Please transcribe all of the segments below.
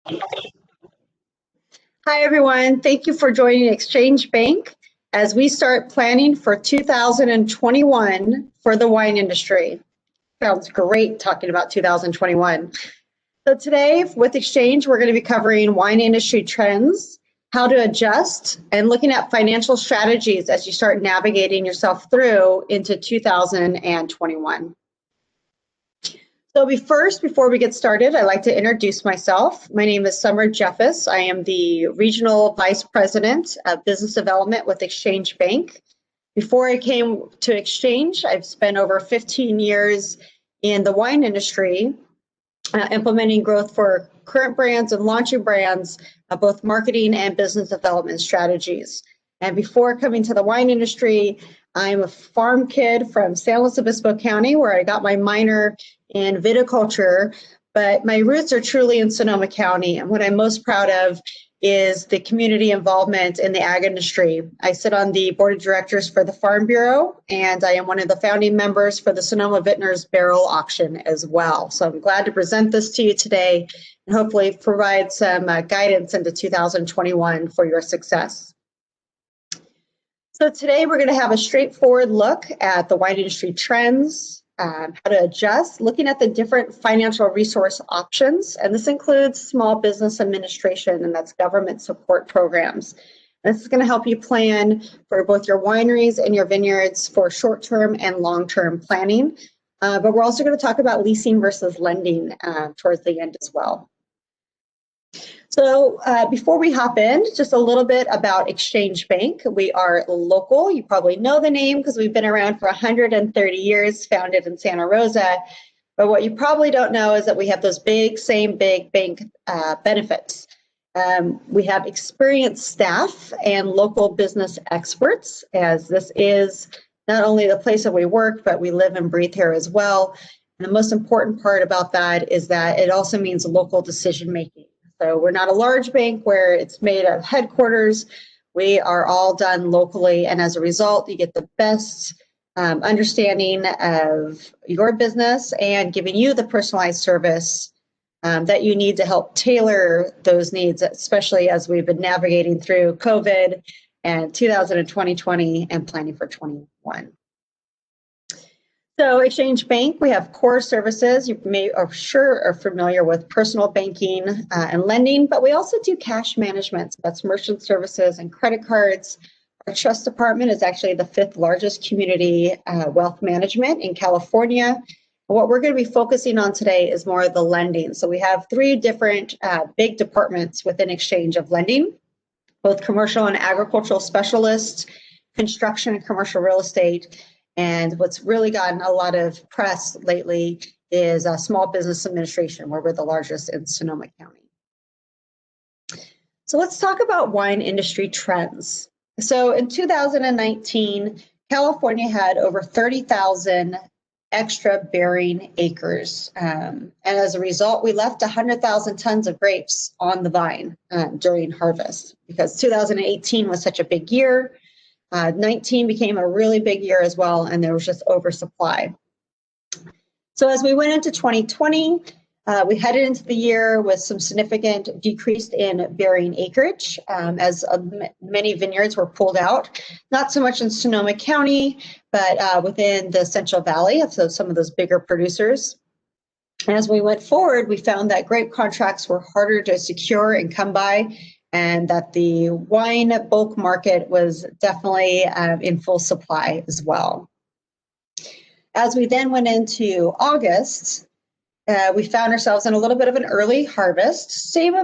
Hi, everyone. Thank you for joining Exchange Bank as we start planning for 2021 for the wine industry. Sounds great talking about 2021. So today with Exchange, we're going to be covering wine industry trends, how to adjust, and looking at financial strategies as you start navigating yourself through into 2021. So before we get started, I'd like to introduce myself. My name is Summer Jeffus. I am the Regional Vice President of Business Development with Exchange Bank. Before I came to Exchange, I've spent over 15 years in the wine industry, implementing growth for current brands and launching brands, both marketing and business development strategies. And before coming to the wine industry, I'm a farm kid from San Luis Obispo County, where I got my minor in viticulture, but my roots are truly in Sonoma County. And what I'm most proud of is the community involvement in the ag industry. I sit on the board of directors for the Farm Bureau, and I am one of the founding members for the Sonoma Vintners Barrel Auction as well. So I'm glad to present this to you today and hopefully provide some guidance into 2021 for your success. So today we're going to have a straightforward look at the wine industry trends, how to adjust, looking at the different financial resource options, and this includes small business administration, and that's government support programs. And this is going to help you plan for both your wineries and your vineyards for short-term and long-term planning. But we're also going to talk about leasing versus lending towards the end as well. So before we hop in, just a little bit about Exchange Bank. We are local. You probably know the name because we've been around for 130 years, founded in Santa Rosa. But what you probably don't know is that we have those same big bank benefits. We have experienced staff and local business experts, as this is not only the place that we work, but we live and breathe here as well. And the most important part about that is that it also means local decision making. So we're not a large bank where it's made of headquarters. We are all done locally, and as a result, you get the best understanding of your business and giving you the personalized service that you need to help tailor those needs, especially as we've been navigating through COVID and 2020 and planning for 21. So Exchange Bank, we have core services. You are familiar with personal banking and lending, but we also do cash management. So that's merchant services and credit cards. Our trust department is actually the 5th largest community wealth management in California. What we're going to be focusing on today is more of the lending. So we have 3 different big departments within Exchange of lending, both commercial and agricultural specialists, construction and commercial real estate. And what's really gotten a lot of press lately is small business administration, where we're the largest in Sonoma County. So let's talk about wine industry trends. So in 2019, California had over 30,000 extra bearing acres. And as a result, we left 100,000 tons of grapes on the vine during harvest, because 2018 was such a big year. 19 became a really big year as well, and there was just oversupply. So as we went into 2020, we headed into the year with some significant decrease in bearing acreage, as many vineyards were pulled out, not so much in Sonoma County, but within the Central Valley, so some of those bigger producers. As we went forward, we found that grape contracts were harder to secure and come by, and that the wine bulk market was definitely in full supply as well. As we then went into August, we found ourselves in a little bit of an early harvest, same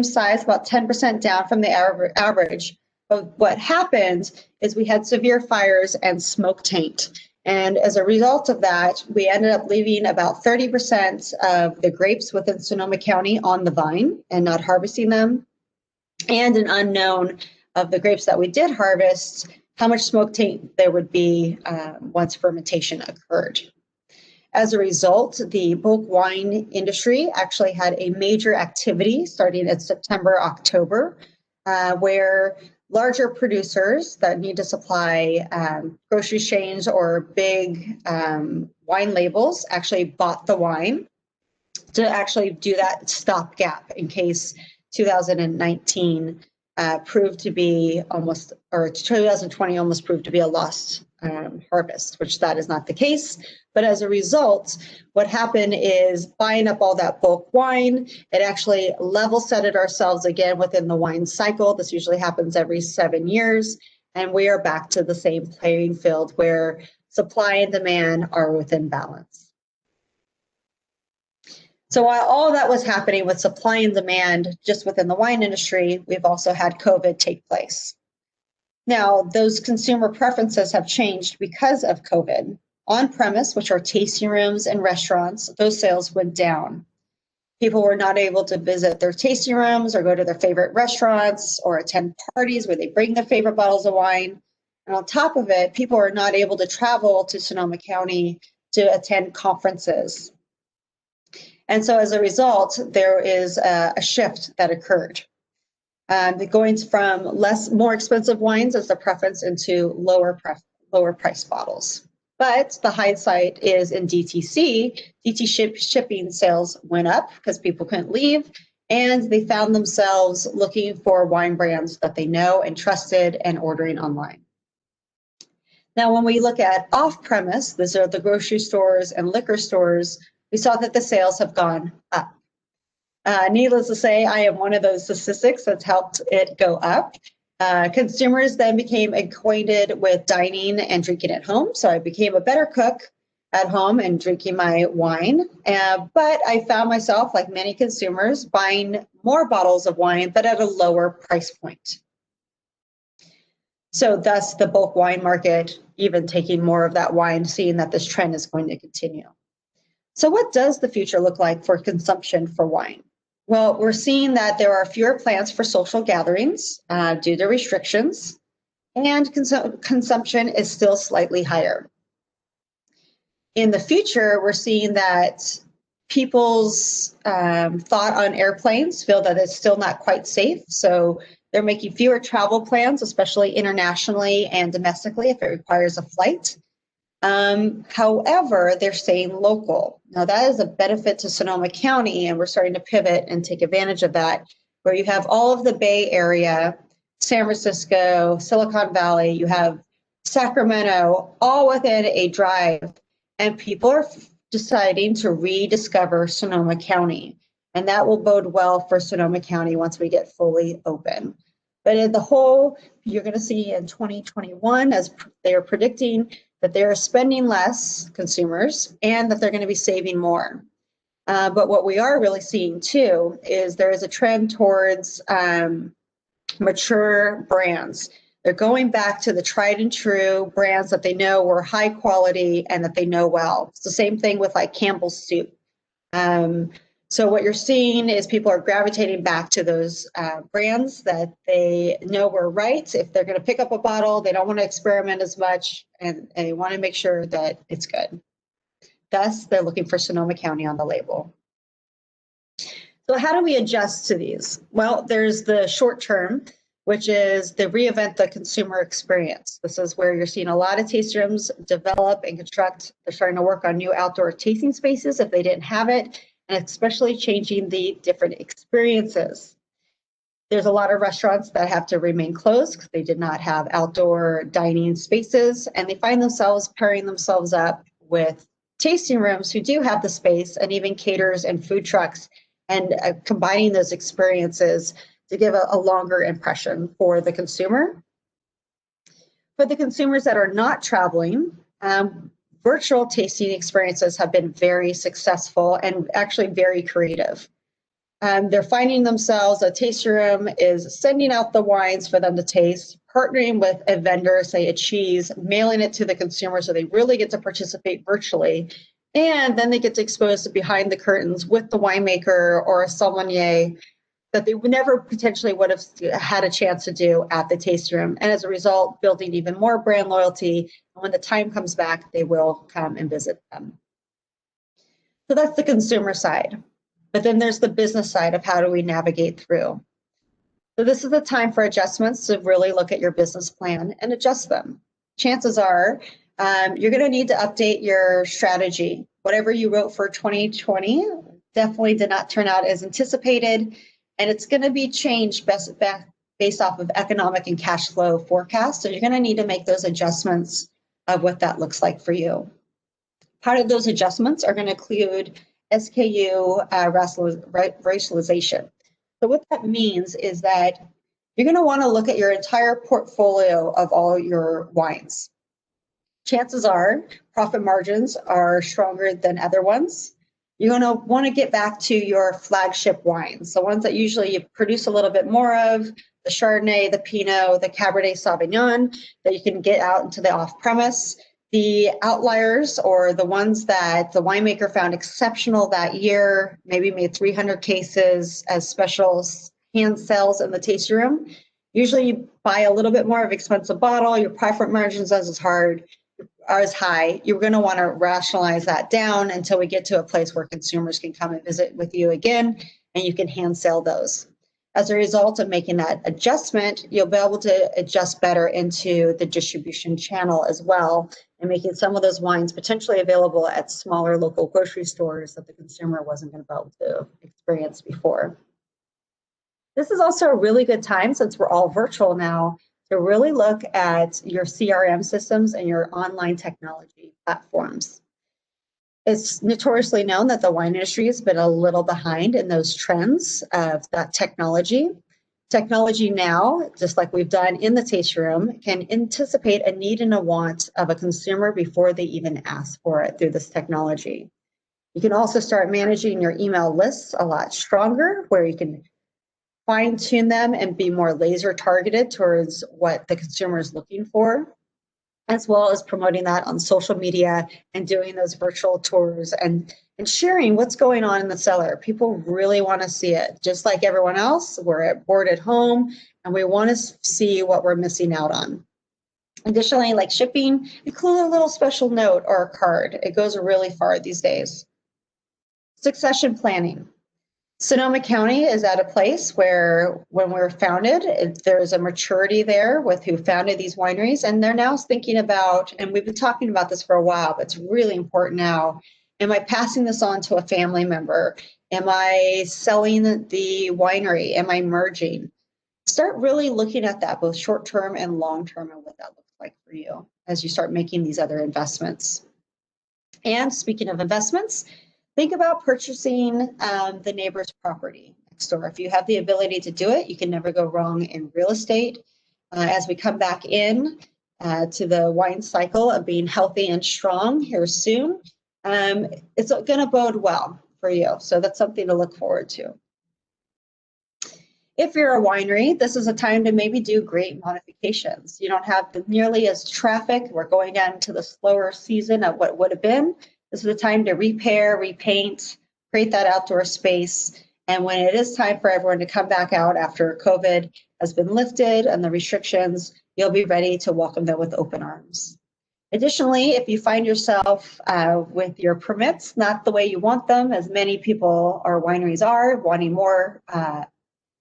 size, about 10% down from the average. But what happened is we had severe fires and smoke taint. And as a result of that, we ended up leaving about 30% of the grapes within Sonoma County on the vine and not harvesting them. And an unknown of the grapes that we did harvest, how much smoke taint there would be once fermentation occurred. As a result, the bulk wine industry actually had a major activity starting in September, October, where larger producers that need to supply grocery chains or big wine labels actually bought the wine to actually do that stopgap in case 2019 proved to be almost, or 2020 almost proved to be a lost harvest, which that is not the case. But as a result, what happened is buying up all that bulk wine, it actually level setted ourselves again within the wine cycle. This usually happens every 7 years. And we are back to the same playing field where supply and demand are within balance. So while all of that was happening with supply and demand just within the wine industry, we've also had COVID take place. Now, those consumer preferences have changed because of COVID. On-premise, which are tasting rooms and restaurants, those sales went down. People were not able to visit their tasting rooms or go to their favorite restaurants or attend parties where they bring their favorite bottles of wine. And on top of it, people are not able to travel to Sonoma County to attend conferences. And so as a result, there is a shift that occurred. Going from more expensive wines as the preference into lower price bottles. But the hindsight is in DTC. Shipping sales went up because people couldn't leave, and they found themselves looking for wine brands that they know and trusted and ordering online. Now, when we look at off-premise, these are the grocery stores and liquor stores, we saw that the sales have gone up. Needless to say, I am one of those statistics that's helped it go up. Consumers then became acquainted with dining and drinking at home. So I became a better cook at home and drinking my wine. But I found myself, like many consumers, buying more bottles of wine, but at a lower price point. So thus the bulk wine market, even taking more of that wine, seeing that this trend is going to continue. So what does the future look like for consumption for wine? Well, we're seeing that there are fewer plans for social gatherings due to restrictions, and consumption is still slightly higher. In the future, we're seeing that people's thought on airplanes feel that it's still not quite safe. So they're making fewer travel plans, especially internationally and domestically if it requires a flight. However, they're staying local. Now that is a benefit to Sonoma County, and we're starting to pivot and take advantage of that, where you have all of the Bay Area, San Francisco, Silicon Valley, you have Sacramento, all within a drive, and people are deciding to rediscover Sonoma County. And that will bode well for Sonoma County once we get fully open. But in the whole, you're going to see in 2021, as they're predicting, that they're spending less, consumers, and that they're going to be saving more. But what we are really seeing too is there is a trend towards mature brands. They're going back to the tried and true brands that they know were high quality and that they know well. It's the same thing with like Campbell's soup. So what you're seeing is people are gravitating back to those brands that they know were right. If they're going to pick up a bottle, they don't want to experiment as much, and they want to make sure that it's good. Thus, they're looking for Sonoma County on the label. So how do we adjust to these? Well, there's the short term, which is the reinvent the consumer experience. This is where you're seeing a lot of tasting rooms develop and construct. They're starting to work on new outdoor tasting spaces if they didn't have it, and especially changing the different experiences. There's a lot of restaurants that have to remain closed because they did not have outdoor dining spaces, and they find themselves pairing themselves up with tasting rooms who do have the space, and even caterers and food trucks, and combining those experiences to give a longer impression for the consumer. For the consumers that are not traveling, virtual tasting experiences have been very successful and actually very creative. They're finding themselves, a tasting room is sending out the wines for them to taste, partnering with a vendor, say a cheese, mailing it to the consumer so they really get to participate virtually. And then they get to expose to behind the curtains with the winemaker or a sommelier that they never potentially would have had a chance to do at the tasting room. And as a result, building even more brand loyalty. And when the time comes back, they will come and visit them. So that's the consumer side. But then there's the business side of how do we navigate through. So this is the time for adjustments to really look at your business plan and adjust them. Chances are you're going to need to update your strategy. Whatever you wrote for 2020, definitely did not turn out as anticipated, and it's going to be changed based off of economic and cash flow forecasts. So you're going to need to make those adjustments of what that looks like for you. Part of those adjustments are going to include SKU racialization. So what that means is that you're going to want to look at your entire portfolio of all your wines. Chances are profit margins are stronger than other ones. You're going to want to get back to your flagship wines, the ones that usually you produce a little bit more of, the Chardonnay, the Pinot, the Cabernet Sauvignon, that you can get out into the off-premise. The outliers, or the ones that the winemaker found exceptional that year, maybe made 300 cases as special hand sales in the tasting room. Usually you buy a little bit more of an expensive bottle, your profit margins are as high. You're going to want to rationalize that down until we get to a place where consumers can come and visit with you again, and you can hand sell those. As a result of making that adjustment, you'll be able to adjust better into the distribution channel as well, and making some of those wines potentially available at smaller local grocery stores that the consumer wasn't going to be able to experience before. This is also a really good time, since we're all virtual now, to really look at your CRM systems and your online technology platforms. It's notoriously known that the wine industry has been a little behind in those trends of that technology. Technology now, just like we've done in the tasting room, can anticipate a need and a want of a consumer before they even ask for it through this technology. You can also start managing your email lists a lot stronger, where you can fine-tune them and be more laser targeted towards what the consumer is looking for, as well as promoting that on social media and doing those virtual tours and sharing what's going on in the cellar. People really want to see it. Just like everyone else, we're bored at home and we want to see what we're missing out on. Additionally, like shipping, include a little special note or a card. It goes really far these days. Succession planning. Sonoma County is at a place where, when we were founded, there's a maturity there with who founded these wineries, and they're now thinking about, and we've been talking about this for a while, but it's really important now. Am I passing this on to a family member? Am I selling the winery? Am I merging? Start really looking at that, both short-term and long-term, and what that looks like for you as you start making these other investments. And speaking of investments, think about purchasing the neighbor's property next door. If you have the ability to do it, you can never go wrong in real estate. As we come back in to the wine cycle of being healthy and strong here soon, it's going to bode well for you. So that's something to look forward to. If you're a winery, this is a time to maybe do great modifications. You don't have nearly as traffic. We're going down to the slower season of what would have been. This is the time to repair, repaint, create that outdoor space. And when it is time for everyone to come back out after COVID has been lifted and the restrictions, you'll be ready to welcome them with open arms. Additionally, if you find yourself with your permits not the way you want them, as many people or wineries are, wanting more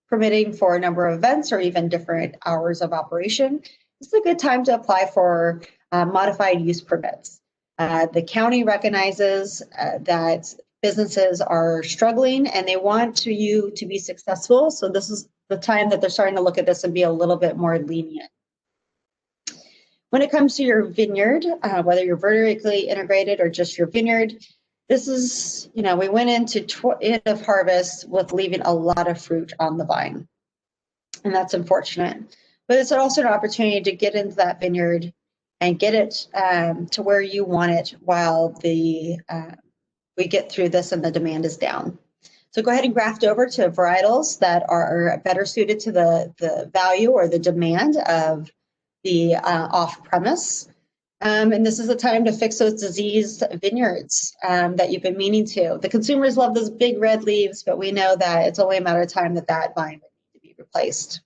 permitting for a number of events or even different hours of operation, this is a good time to apply for modified use permits. The county recognizes that businesses are struggling and they want you to be successful. So this is the time that they're starting to look at this and be a little bit more lenient. When it comes to your vineyard, whether you're vertically integrated or just your vineyard, this is, we went into end of harvest with leaving a lot of fruit on the vine. And that's unfortunate. But it's also an opportunity to get into that vineyard and get it to where you want it while we get through this and the demand is down. So go ahead and graft over to varietals that are better suited to the value or the demand of the off-premise. And this is the time to fix those diseased vineyards that you've been meaning to. The consumers love those big red leaves, but we know that it's only a matter of time that vine would need to be replaced.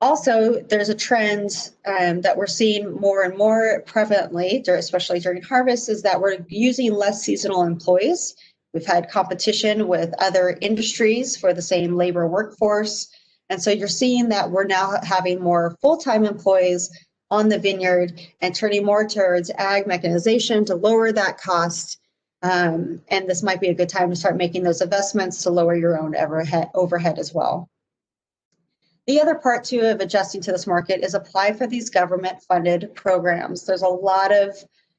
Also, there's a trend that we're seeing more and more prevalently, especially during harvest, is that we're using less seasonal employees. We've had competition with other industries for the same labor workforce. And so you're seeing that we're now having more full-time employees on the vineyard and turning more towards ag mechanization to lower that cost And this might be a good time to start making those investments to lower your own overhead as well. The other part too of adjusting to this market is apply for these government funded programs. There's a lot of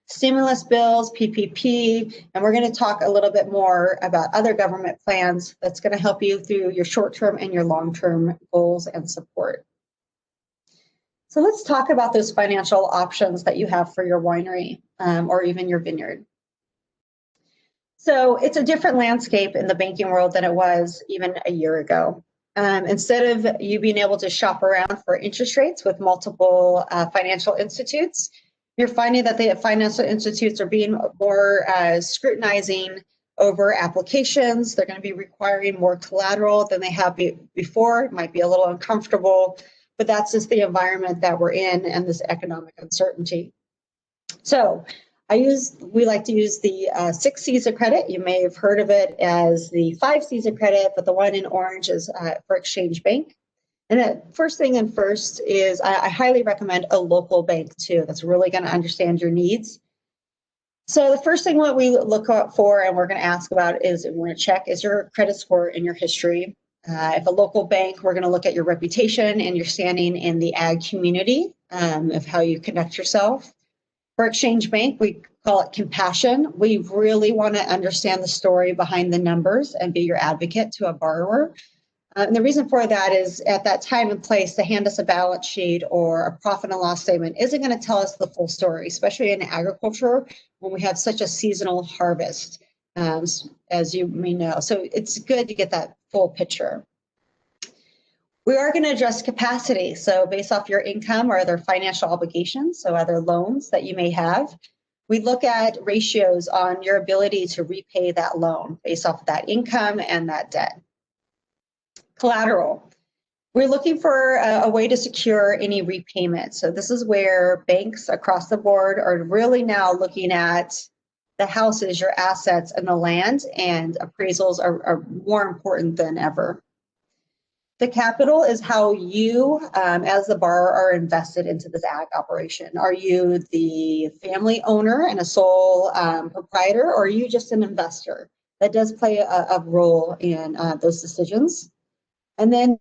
stimulus bills, PPP, and we're going to talk a little bit more about other government plans that's going to help you through your short-term and your long-term goals and support. So let's talk about those financial options that you have for your winery or even your vineyard. So it's a different landscape in the banking world than it was even a year ago. Instead of you being able to shop around for interest rates with multiple financial institutes, you're finding that the financial institutes are being more scrutinizing over applications. They're going to be requiring more collateral than they have before. It might be a little uncomfortable, but that's just the environment that we're in and this economic uncertainty. So we like to use the 6 C's of credit. You may have heard of it as the 5 C's of credit, but the one in orange is for Exchange Bank. And the first thing is I highly recommend a local bank too. That's really going to understand your needs. So the first thing what we look for and we're going to ask about is we're going to check is your credit score and your history. If a local bank, we're going to look at your reputation and your standing in the ag community of how you conduct yourself. For Exchange Bank, we call it compassion. We really want to understand the story behind the numbers and be your advocate to a borrower. And the reason for that is at that time and place to hand us a balance sheet or a profit and loss statement isn't going to tell us the full story, especially in agriculture when we have such a seasonal harvest, as you may know. So it's good to get that full picture. We are going to adjust capacity. So based off your income or other financial obligations, so other loans that you may have, we look at ratios on your ability to repay that loan based off of that income and that debt. Collateral. We're looking for a way to secure any repayment. So this is where banks across the board are really now looking at the houses, your assets, and the land, and appraisals are more important than ever. The capital is how you, as the borrower, are invested into this ag operation. Are you the family owner and a sole proprietor, or are you just an investor? That does play a role in those decisions. And then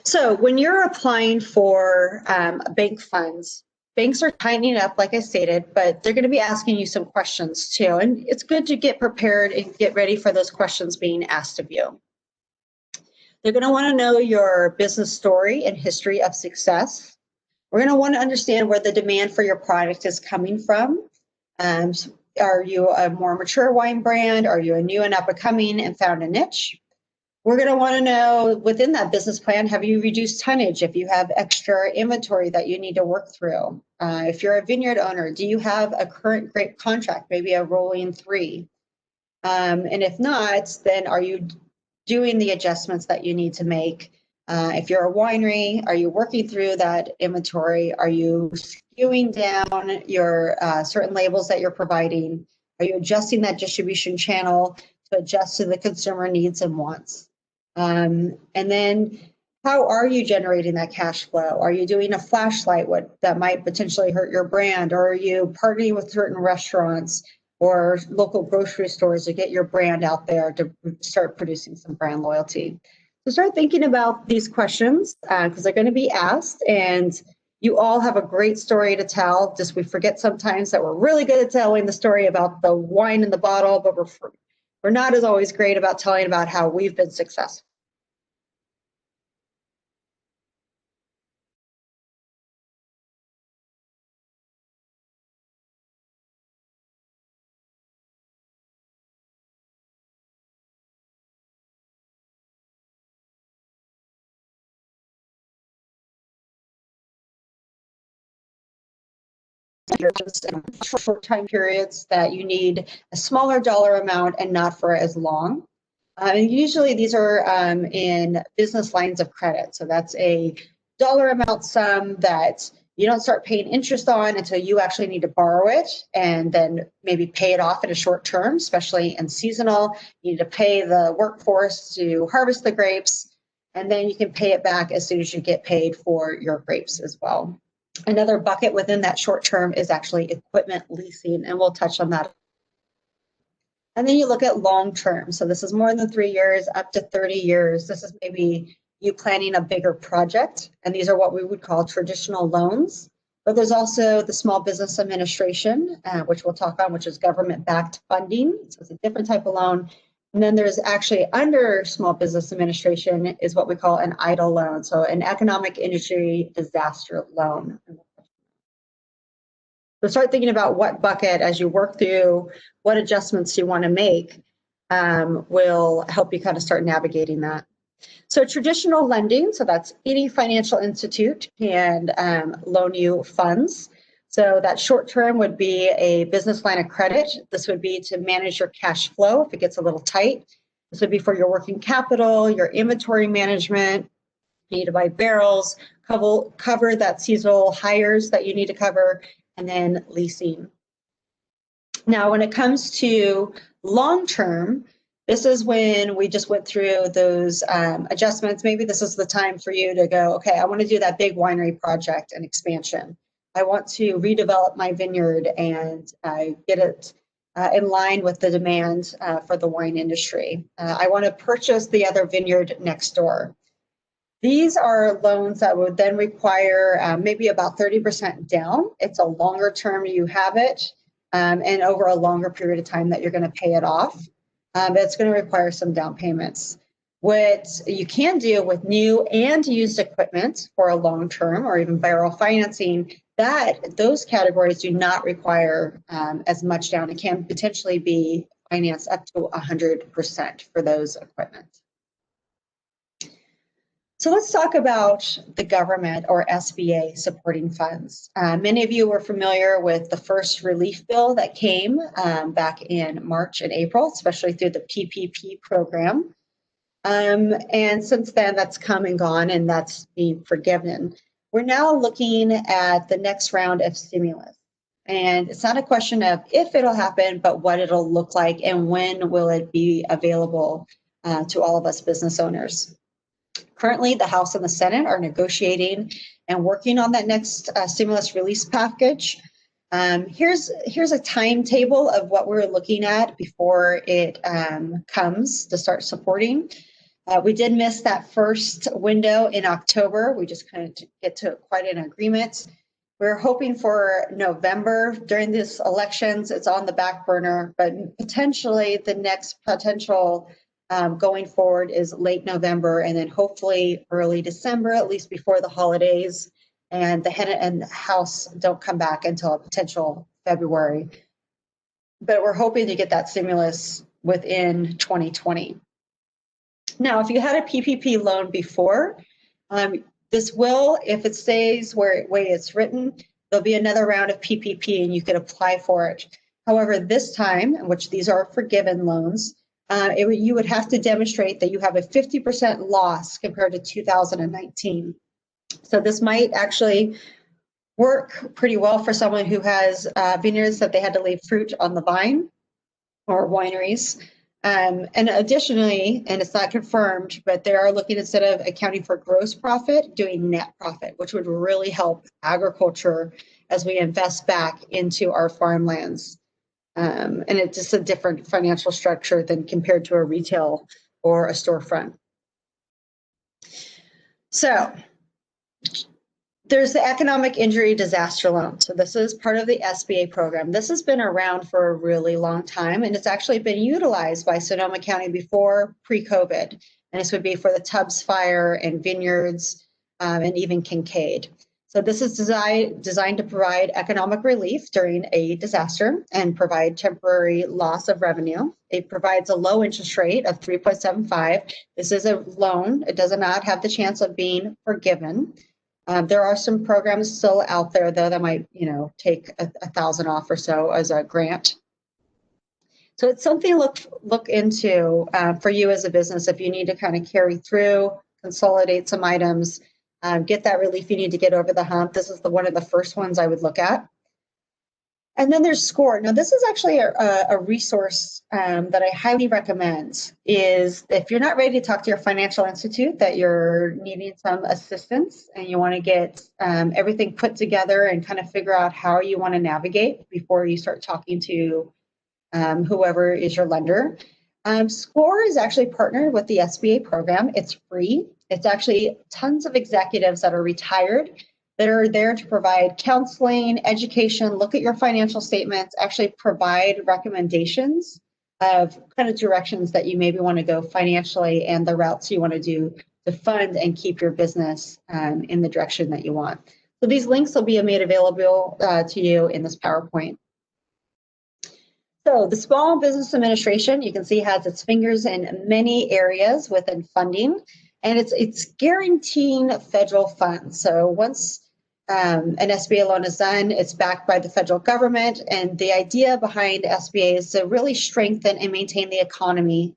so when you're applying for bank funds, banks are tightening up, like I stated, but they're going to be asking you some questions too. And it's good to get prepared and get ready for those questions being asked of you. They're going to want to know your business story and history of success. We're going to want to understand where the demand for your product is coming from. Are you a more mature wine brand? Are you a new and up and coming and found a niche? We're going to want to know within that business plan, have you reduced tonnage? If you have extra inventory that you need to work through? If you're a vineyard owner, do you have a current grape contract, maybe a rolling 3? And if not, then are you doing the adjustments that you need to make? If you're a winery, are you working through that inventory? Are you skewing down your certain labels that you're providing? Are you adjusting that distribution channel to adjust to the consumer needs and wants? And then how are you generating that cash flow? Are you doing a flashlight that might potentially hurt your brand? Or are you partnering with certain restaurants or local grocery stores to get your brand out there to start producing some brand loyalty? So start thinking about these questions because they're going to be asked, and you all have a great story to tell. Just we forget sometimes that we're really good at telling the story about the wine in the bottle, but we're not as always great about telling about how we've been successful. short time periods that you need a smaller dollar amount and not for as long. And usually these are in business lines of credit. So that's a dollar amount sum that you don't start paying interest on until you actually need to borrow it and then maybe pay it off in a short term, especially in seasonal. You need to pay the workforce to harvest the grapes, and then you can pay it back as soon as you get paid for your grapes as well. Another bucket within that short term is actually equipment leasing, and we'll touch on that. And then you look at long term. So this is more than 3 years, up to 30 years. This is maybe you planning a bigger project. And these are what we would call traditional loans. But there's also the Small Business Administration, which we'll talk on, which is government-backed funding. So it's a different type of loan. And then there's actually under Small Business Administration is what we call an EIDL loan. So an economic industry disaster loan. So start thinking about what bucket as you work through what adjustments you want to make will help you kind of start navigating that. So traditional lending, so that's any financial institute can loan you funds. So that short term would be a business line of credit. This would be to manage your cash flow if it gets a little tight. This would be for your working capital, your inventory management. You need to buy barrels, cover that seasonal hires that you need to cover, and then leasing. Now, when it comes to long-term, this is when we just went through those adjustments. Maybe this is the time for you to go, okay, I want to do that big winery project and expansion. I want to redevelop my vineyard and get it in line with the demand for the wine industry. I want to purchase the other vineyard next door. These are loans that would then require maybe about 30% down. It's a longer term you have it and over a longer period of time that you're going to pay it off. But it's going to require some down payments. What you can do with new and used equipment for a long term or even barrel financing, those categories do not require as much down. It can potentially be financed up to 100% for those equipment. So let's talk about the government or SBA supporting funds. Many of you were familiar with the first relief bill that came back in March and April, especially through the PPP program. And since then, that's come and gone, and that's being forgiven. We're now looking at the next round of stimulus. And it's not a question of if it'll happen, but what it'll look like and when will it be available to all of us business owners. Currently, the House and the Senate are negotiating and working on that next stimulus release package. Here's a timetable of what we're looking at before it comes to start supporting. We did miss that first window in October. We just couldn't get to quite an agreement. We're hoping for November during these elections. It's on the back burner, but potentially the next potential going forward is late November and then hopefully early December, at least before the holidays. And the Senate and the House don't come back until a potential February. But we're hoping to get that stimulus within 2020. Now, if you had a PPP loan before, this will, if it stays way it's written, there'll be another round of PPP and you could apply for it. However, this time, which these are forgiven loans, you would have to demonstrate that you have a 50% loss compared to 2019. So this might actually work pretty well for someone who has vineyards that they had to leave fruit on the vine or wineries. And additionally, and it's not confirmed, but they are looking, instead of accounting for gross profit, doing net profit, which would really help agriculture as we invest back into our farmlands. And it's just a different financial structure than compared to a retail or a storefront. So there's the economic injury disaster loan. So this is part of the SBA program. This has been around for a really long time, and it's actually been utilized by Sonoma County before pre-COVID. And this would be for the Tubbs Fire and Vineyards and even Kincaid. So this is designed to provide economic relief during a disaster and provide temporary loss of revenue. It provides a low interest rate of 3.75. This is a loan. It does not have the chance of being forgiven. There are some programs still out there, though, that might, take $1,000 off or so as a grant. So it's something to look into for you as a business if you need to kind of carry through, consolidate some items, get that relief you need to get over the hump. This is one of the first ones I would look at. And then there's SCORE. Now, this is actually a resource that I highly recommend. Is if you're not ready to talk to your financial institute, that you're needing some assistance and you want to get everything put together and kind of figure out how you want to navigate before you start talking to whoever is your lender. SCORE is actually partnered with the SBA program. It's free. It's actually tons of executives that are retired that are there to provide counseling, education, look at your financial statements, actually provide recommendations of kind of directions that you maybe want to go financially and the routes you want to do to fund and keep your business in the direction that you want. So these links will be made available to you in this PowerPoint. So the Small Business Administration, you can see, has its fingers in many areas within funding, and it's guaranteeing federal funds. So once an SBA loan is done, it's backed by the federal government, and the idea behind SBA is to really strengthen and maintain the economy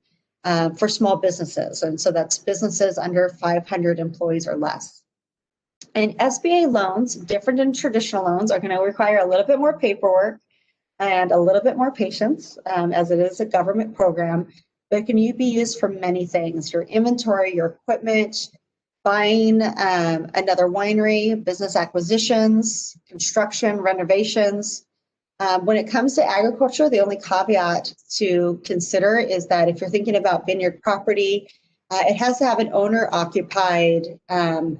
for small businesses, and so that's businesses under 500 employees or less. And SBA loans, different than traditional loans, are going to require a little bit more paperwork and a little bit more patience, as it is a government program, but it can be used for many things: your inventory, your equipment, buying another winery, business acquisitions, construction, renovations. When it comes to agriculture, the only caveat to consider is that if you're thinking about vineyard property, it has to have an owner-occupied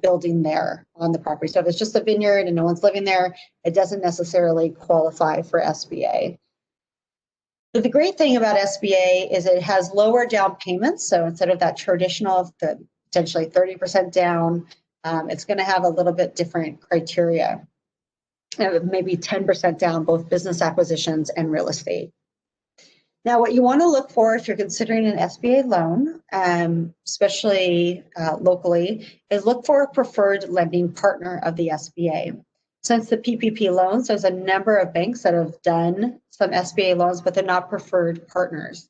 building there on the property. So if it's just a vineyard and no one's living there, it doesn't necessarily qualify for SBA. But the great thing about SBA is it has lower down payments. So instead of that traditional, potentially 30% down, it's going to have a little bit different criteria, maybe 10% down, both business acquisitions and real estate. Now, what you want to look for if you're considering an SBA loan, especially locally, is look for a preferred lending partner of the SBA. Since the PPP loans, there's a number of banks that have done some SBA loans, but they're not preferred partners.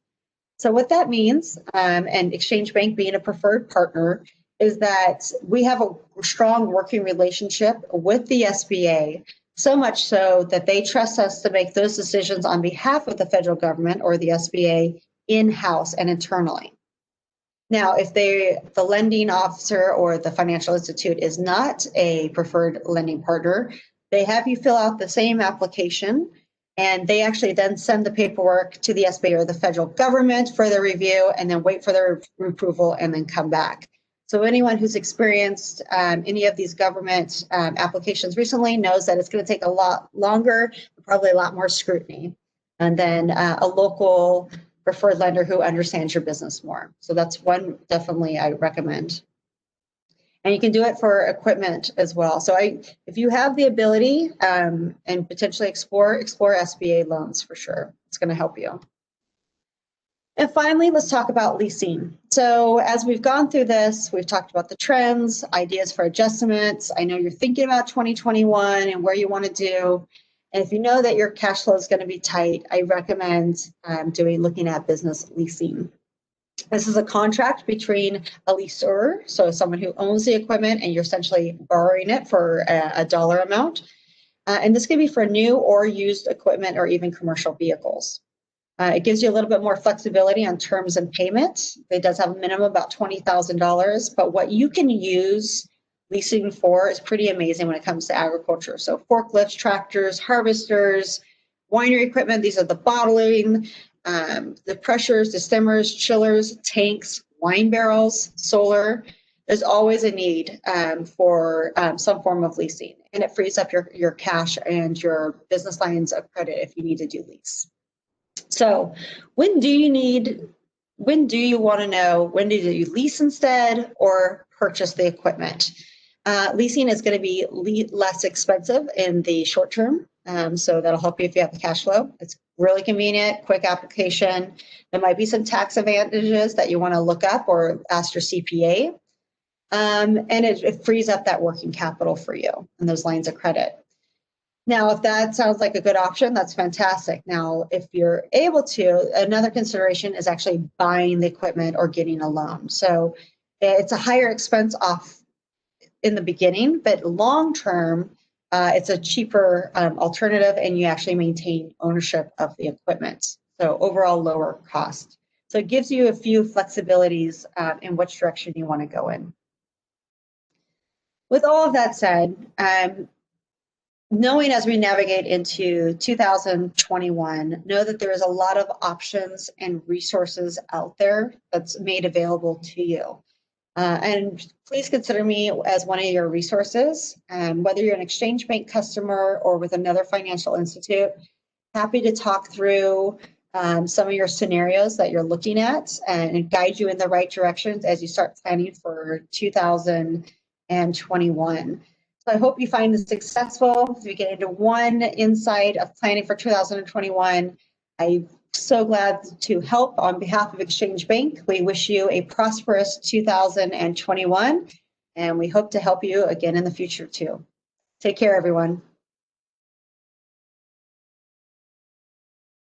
So what that means, and Exchange Bank being a preferred partner, is that we have a strong working relationship with the SBA, so much so that they trust us to make those decisions on behalf of the federal government or the SBA in-house and internally. Now, if the lending officer or the financial institute is not a preferred lending partner, they have you fill out the same application, and they actually then send the paperwork to the SBA or the federal government for their review, and then wait for their approval and then come back. So anyone who's experienced any of these government applications recently knows that it's going to take a lot longer, probably a lot more scrutiny, and then a local preferred lender who understands your business more. So that's one definitely I recommend. And you can do it for equipment as well. So if you have the ability and potentially explore SBA loans for sure. It's going to help you. And finally, let's talk about leasing. So as we've gone through this, we've talked about the trends, ideas for adjustments. I know you're thinking about 2021 and where you want to do. And if you know that your cash flow is going to be tight, I recommend looking at business leasing. This is a contract between a lessor, so someone who owns the equipment, and you're essentially borrowing it for a dollar amount. And this can be for new or used equipment or even commercial vehicles. It gives you a little bit more flexibility on terms and payment. It does have a minimum about $20,000, but what you can use leasing for is pretty amazing when it comes to agriculture. So forklifts, tractors, harvesters, winery equipment, these are the bottling, the pressures, the stemmers, chillers, tanks, wine barrels, solar. There's always a need for some form of leasing, and it frees up your cash and your business lines of credit if you need to do lease. So when do you want to know, when do you lease instead or purchase the equipment? Leasing is going to be less expensive in the short term. So that'll help you if you have the cash flow. It's really convenient, quick application. There might be some tax advantages that you want to look up or ask your CPA. and it frees up that working capital for you and those lines of credit. Now, if that sounds like a good option, that's fantastic. Now, if you're able to, another consideration is actually buying the equipment or getting a loan. So it's a higher expense off in the beginning, but long term, it's a cheaper alternative, and you actually maintain ownership of the equipment. So overall lower cost. So it gives you a few flexibilities in which direction you want to go in. With all of that said, knowing as we navigate into 2021, know that there is a lot of options and resources out there that's made available to you. And please consider me as one of your resources, whether you're an exchange bank customer or with another financial institute. Happy to talk through some of your scenarios that you're looking at and guide you in the right directions as you start planning for 2021. So I hope you find this successful. As we get into one insight of planning for 2021, I'm so glad to help on behalf of Exchange Bank. We wish you a prosperous 2021, and we hope to help you again in the future too. Take care, everyone.